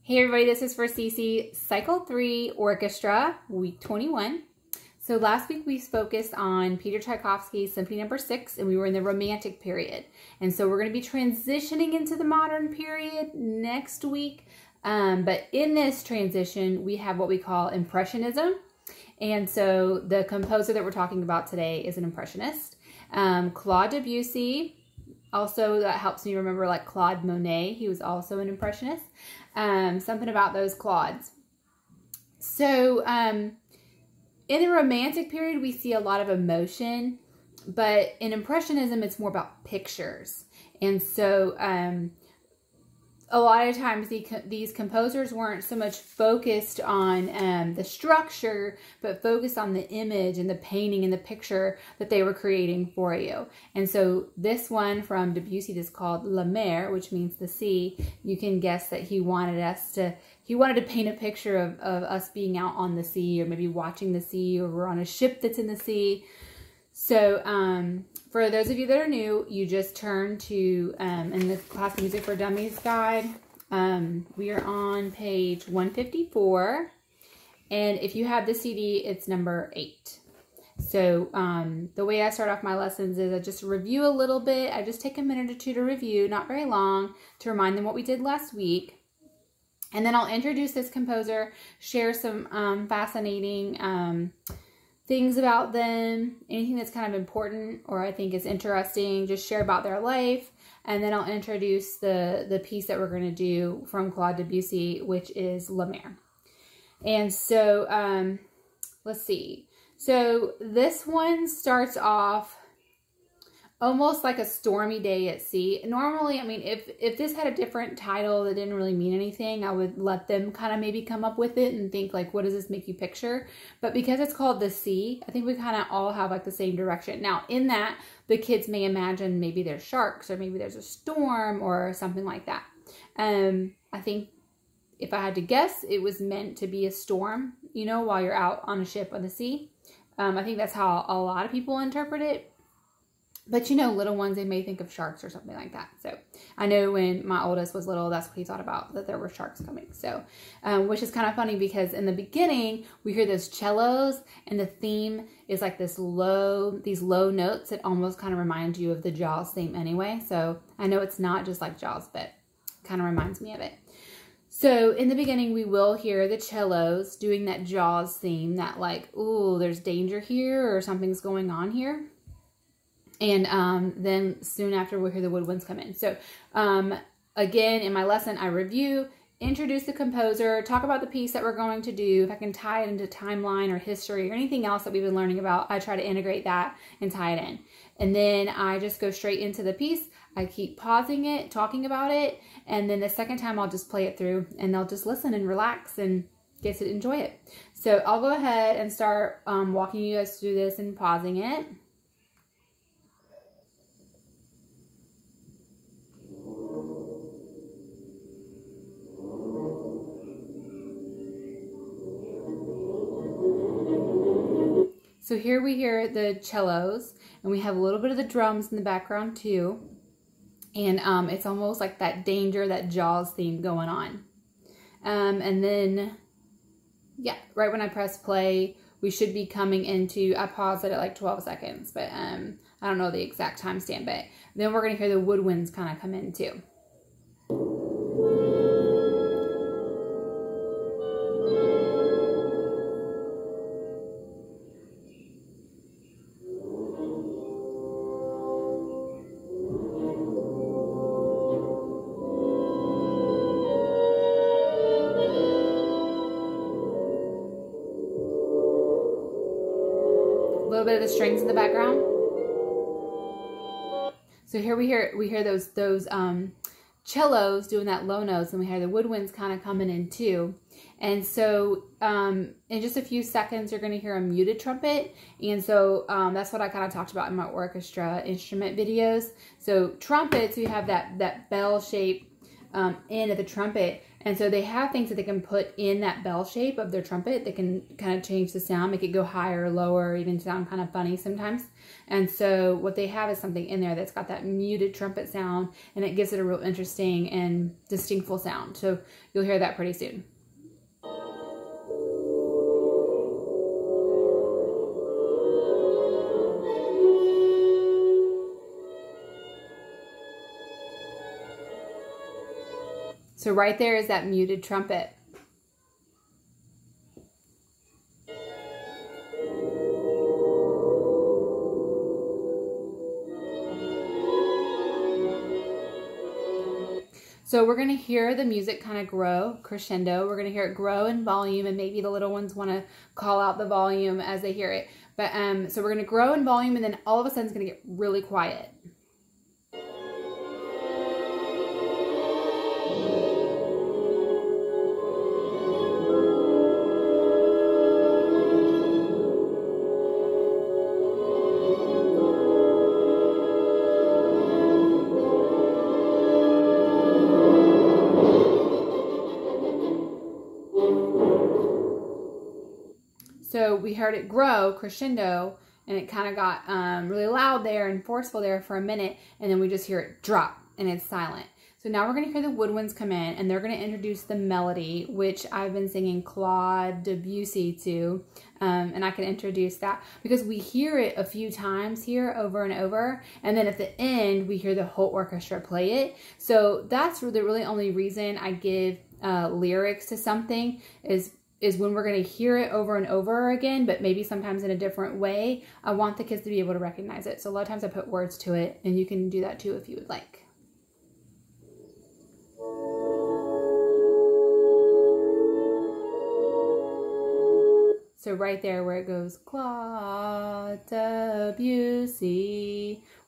Hey everybody, this is for Cece, Cycle 3, Orchestra, week 21. So last week we focused on Peter Tchaikovsky's Symphony No. 6, and we were in the Romantic period. And so we're going to be transitioning into the Modern period next week. But in this transition, we have what we call Impressionism. And so the composer that we're talking about today is an Impressionist. Claude Debussy. Also, that helps me remember, like Claude Monet, he was also an Impressionist. Something about those Claudes. So, in the Romantic period, we see a lot of emotion, but in Impressionism, it's more about pictures. And so, a lot of times these composers weren't so much focused on the structure, but focused on the image and the painting and the picture that they were creating for you. And so this one from Debussy is called Lemaire, which means the sea. You can guess that he wanted to paint a picture of us being out on the sea, or maybe watching the sea, or we're on a ship that's in the sea. So, for those of you that are new, you just turn to, in the Classical Music for Dummies guide, we are on page 154, and if you have the CD, it's number 8. So, the way I start off my lessons is I just review a little bit. I just take a minute or two to review, not very long, to remind them what we did last week. And then I'll introduce this composer, share some fascinating things about them, anything that's kind of important or I think is interesting, just share about their life. And then I'll introduce the piece that we're going to do from Claude Debussy, which is Lemaire. And so, let's see. So this one starts off almost like a stormy day at sea. Normally, I mean, if this had a different title that didn't really mean anything, I would let them kind of maybe come up with it and think like, what does this make you picture? But because it's called The Sea, I think we kind of all have like the same direction. Now, in that, the kids may imagine maybe there's sharks, or maybe there's a storm or something like that. I think if I had to guess, it was meant to be a storm, you know, while you're out on a ship on the sea. I think that's how a lot of people interpret it. But, you know, little ones, they may think of sharks or something like that. So, I know when my oldest was little, that's what he thought about, that there were sharks coming. So, which is kind of funny because in the beginning, we hear those cellos, and the theme is like these low notes that almost kind of remind you of the Jaws theme anyway. So, I know it's not just like Jaws, but kind of reminds me of it. So, in the beginning, we will hear the cellos doing that Jaws theme, that like, ooh, there's danger here, or something's going on here. And then soon after, we'll hear the woodwinds come in. So, again, in my lesson, I review, introduce the composer, talk about the piece that we're going to do. If I can tie it into timeline or history or anything else that we've been learning about, I try to integrate that and tie it in. And then I just go straight into the piece. I keep pausing it, talking about it, and then the second time I'll just play it through, and they'll just listen and relax and get to enjoy it. So I'll go ahead and start walking you guys through this and pausing it. So here we hear the cellos, and we have a little bit of the drums in the background too. And it's almost like that danger, that Jaws theme going on. And then, yeah, right when I press play, we should be coming into, I paused it at like 12 seconds, but I don't know the exact timestamp, but then we're going to hear the woodwinds kind of come in too. A little bit of the strings in the background. So here we hear those cellos doing that low notes, and we hear the woodwinds kind of coming in too. And so in just a few seconds, you're going to hear a muted trumpet. And so that's what I kind of talked about in my orchestra instrument videos. So trumpets, we have that bell shape end of the trumpet. And so they have things that they can put in that bell shape of their trumpet that can kind of change the sound, make it go higher or lower, even sound kind of funny sometimes. And so what they have is something in there that's got that muted trumpet sound, and it gives it a real interesting and distinctful sound. So you'll hear that pretty soon. So right there is that muted trumpet. So we're going to hear the music kind of grow, crescendo. We're going to hear it grow in volume, and maybe the little ones want to call out the volume as they hear it. But so we're going to grow in volume, and then all of a sudden it's going to get really quiet. So we heard it grow, crescendo, and it kind of got really loud there and forceful there for a minute, and then we just hear it drop, and it's silent. So now we're going to hear the woodwinds come in, and they're going to introduce the melody, which I've been singing Claude Debussy to, and I can introduce that because we hear it a few times here over and over, and then at the end we hear the whole orchestra play it. So that's the really only reason I give lyrics to something is when we're going to hear it over and over again, but maybe sometimes in a different way. I want the kids to be able to recognize it. So a lot of times I put words to it, and you can do that too if you would like. So right there where it goes, Claude Debussy,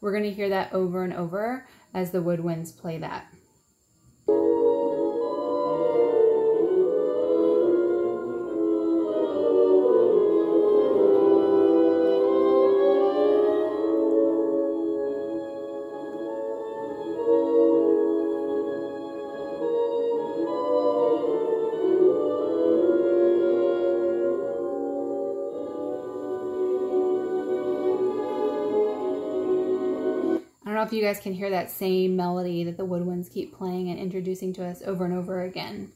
we're going to hear that over and over as the woodwinds play that. I don't know if you guys can hear that same melody that the woodwinds keep playing and introducing to us over and over again.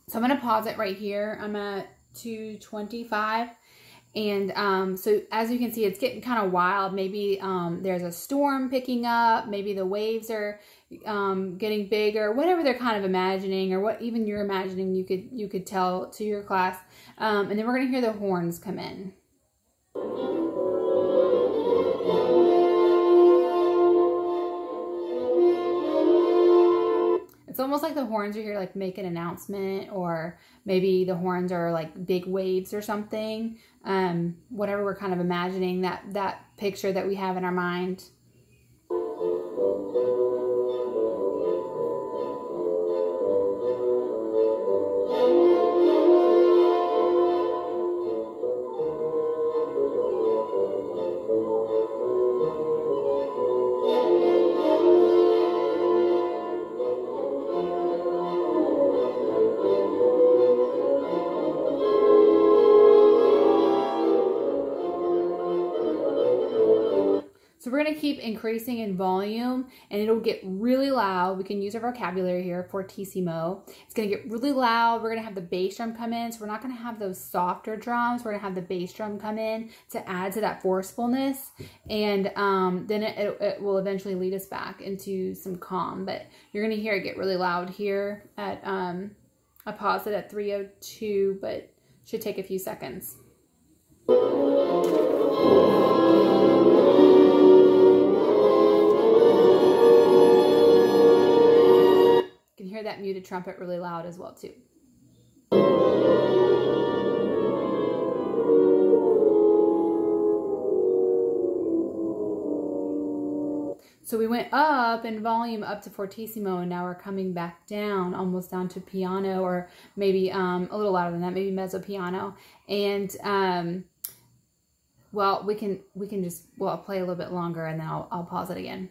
So I'm going to pause it right here. I'm at 2:25. And so as you can see, it's getting kind of wild. Maybe there's a storm picking up. Maybe the waves are getting bigger. Whatever they're kind of imagining, or what even you're imagining, you could tell to your class. And then we're going to hear the horns come in. It's almost like the horns are here, like make an announcement, or maybe the horns are like big waves or something. Whatever we're kind of imagining, that picture that we have in our mind. So we're going to keep increasing in volume, and it'll get really loud. We can use our vocabulary here, fortissimo. It's going to get really loud. We're going to have the bass drum come in. So we're not going to have those softer drums. We're going to have the bass drum come in to add to that forcefulness. And then it will eventually lead us back into some calm. But you're going to hear it get really loud here at, I paused it at 3:02, but should take a few seconds. You can hear that muted trumpet really loud as well too. So we went up in volume up to fortissimo, and now we're coming back down, almost down to piano, or maybe a little louder than that, maybe mezzo piano. And well, we can just, well, I'll play a little bit longer and then I'll pause it again.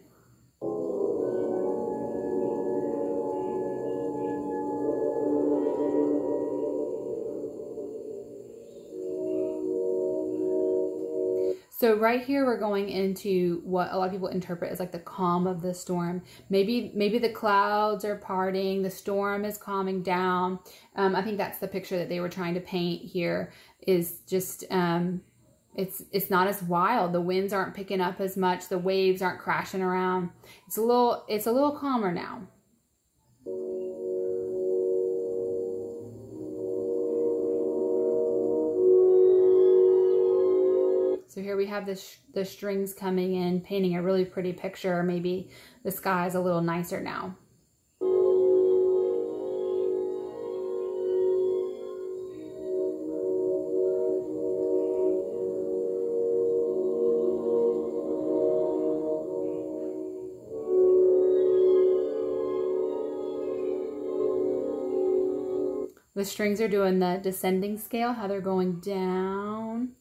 So right here, we're going into what a lot of people interpret as like the calm of the storm. Maybe the clouds are parting, the storm is calming down. I think that's the picture that they were trying to paint here, is just, it's not as wild. The winds aren't picking up as much. The waves aren't crashing around. It's a little calmer now. So here we have the strings coming in, painting a really pretty picture. Maybe the sky is a little nicer now. The strings are doing the descending scale, how they're going down.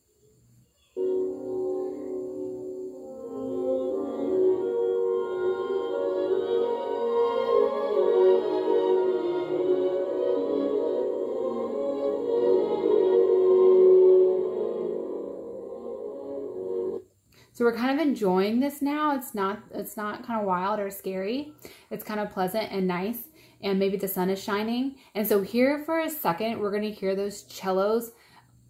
So we're kind of enjoying this now. It's not kind of wild or scary. It's kind of pleasant and nice, and maybe the sun is shining. And so here for a second, we're going to hear those cellos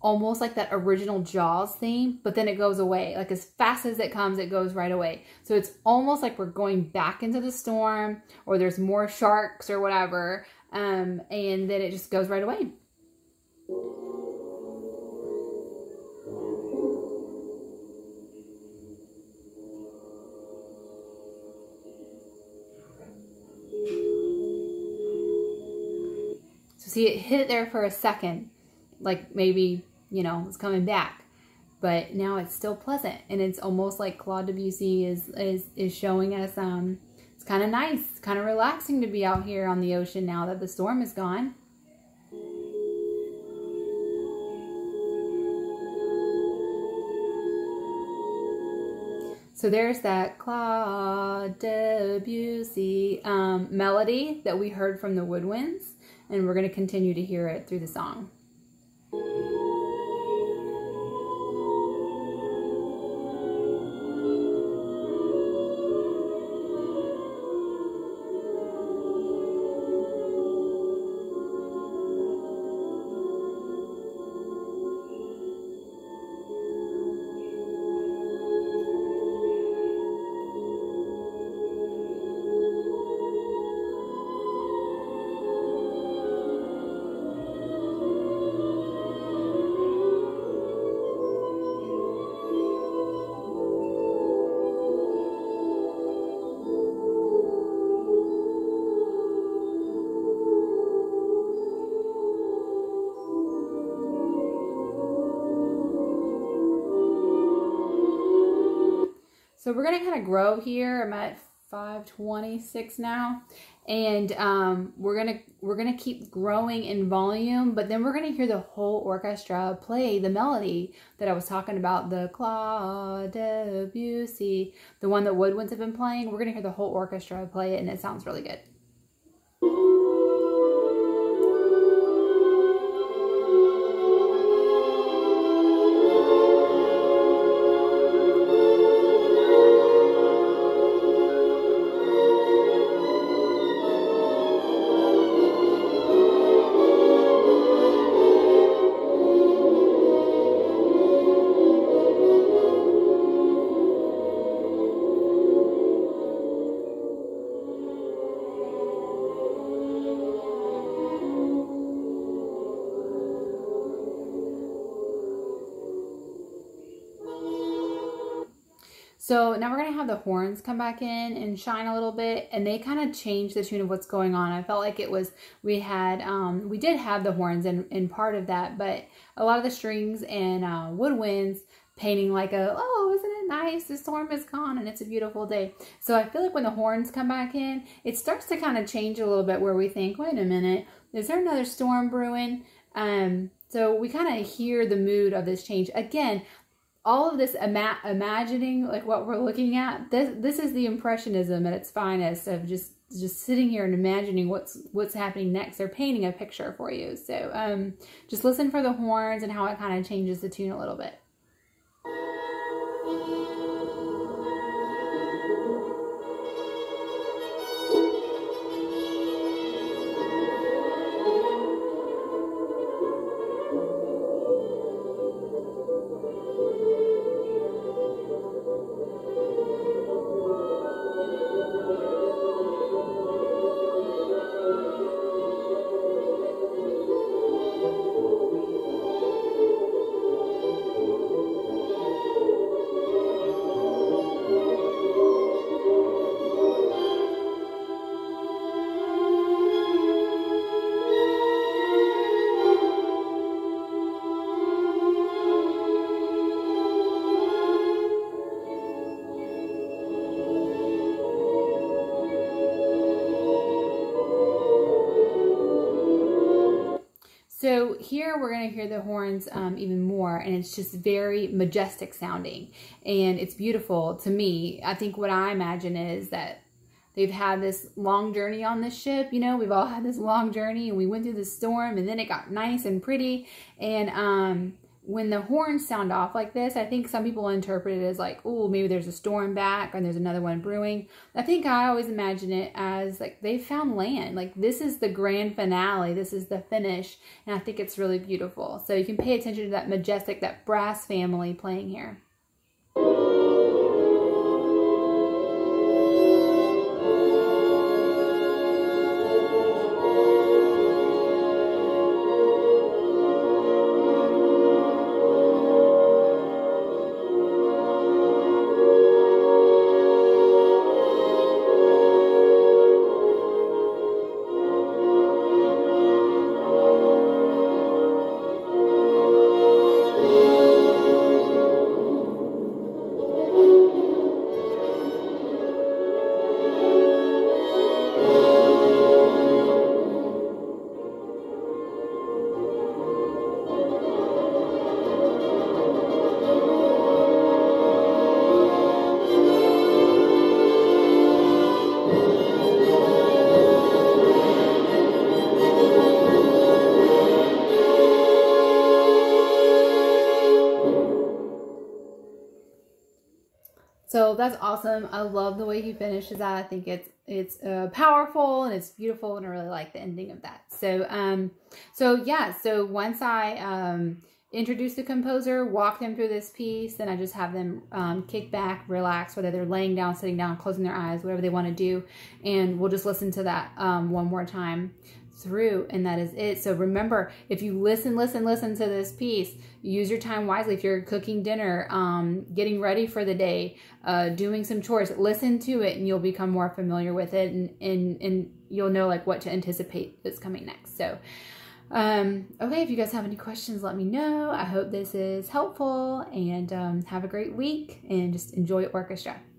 almost like that original Jaws theme, but then it goes away. Like as fast as it comes, it goes right away. So it's almost like we're going back into the storm, or there's more sharks or whatever, and then it just goes right away. See, it hit there for a second, like maybe, you know, it's coming back, but now it's still pleasant, and it's almost like Claude Debussy is showing us, it's kind of nice, kind of relaxing to be out here on the ocean now that the storm is gone. So there's that Claude Debussy melody that we heard from the woodwinds. And we're going to continue to hear it through the song. So we're going to kind of grow here. I'm at 526 now, and we're gonna keep growing in volume, but then we're gonna hear the whole orchestra play the melody that I was talking about, the Claude Debussy, the one that woodwinds have been playing. We're gonna hear the whole orchestra play it, and it sounds really good. So now we're going to have the horns come back in and shine a little bit, and they kind of change the tune of what's going on. I felt like it was, we did have the horns in part of that, but a lot of the strings and woodwinds painting like a, oh, isn't it isn't it nice? The storm is gone and it's a beautiful day. So I feel like when the horns come back in, it starts to kind of change a little bit where we think, wait a minute, is there another storm brewing? So we kind of hear the mood of this change. Again, all of this imagining, like what we're looking at, this is the Impressionism at its finest, of just sitting here and imagining what's happening next. They're painting a picture for you. So just listen for the horns and how it kind of changes the tune a little bit. So here we're going to hear the horns even more, and it's just very majestic sounding, and it's beautiful to me. I think what I imagine is that they've had this long journey on this ship. You know, we've all had this long journey, and we went through the storm, and then it got nice and pretty. And when the horns sound off like this, I think some people interpret it as like, oh, maybe there's a storm back and there's another one brewing. I think I always imagine it as like they found land. Like this is the grand finale. This is the finish. And I think it's really beautiful. So you can pay attention to that majestic, that brass family playing here. So that's awesome. I love the way he finishes that. I think it's powerful and it's beautiful, and I really like the ending of that. So once I introduce the composer, walk them through this piece, then I just have them kick back, relax, whether they're laying down, sitting down, closing their eyes, whatever they want to do, and we'll just listen to that one more time through, and that is it. So remember, if you listen to this piece, use your time wisely. If you're cooking dinner, getting ready for the day, doing some chores, listen to it and you'll become more familiar with it, and you'll know like what to anticipate that's coming next. So okay, if you guys have any questions, let me know. I hope this is helpful, and have a great week, and just enjoy orchestra.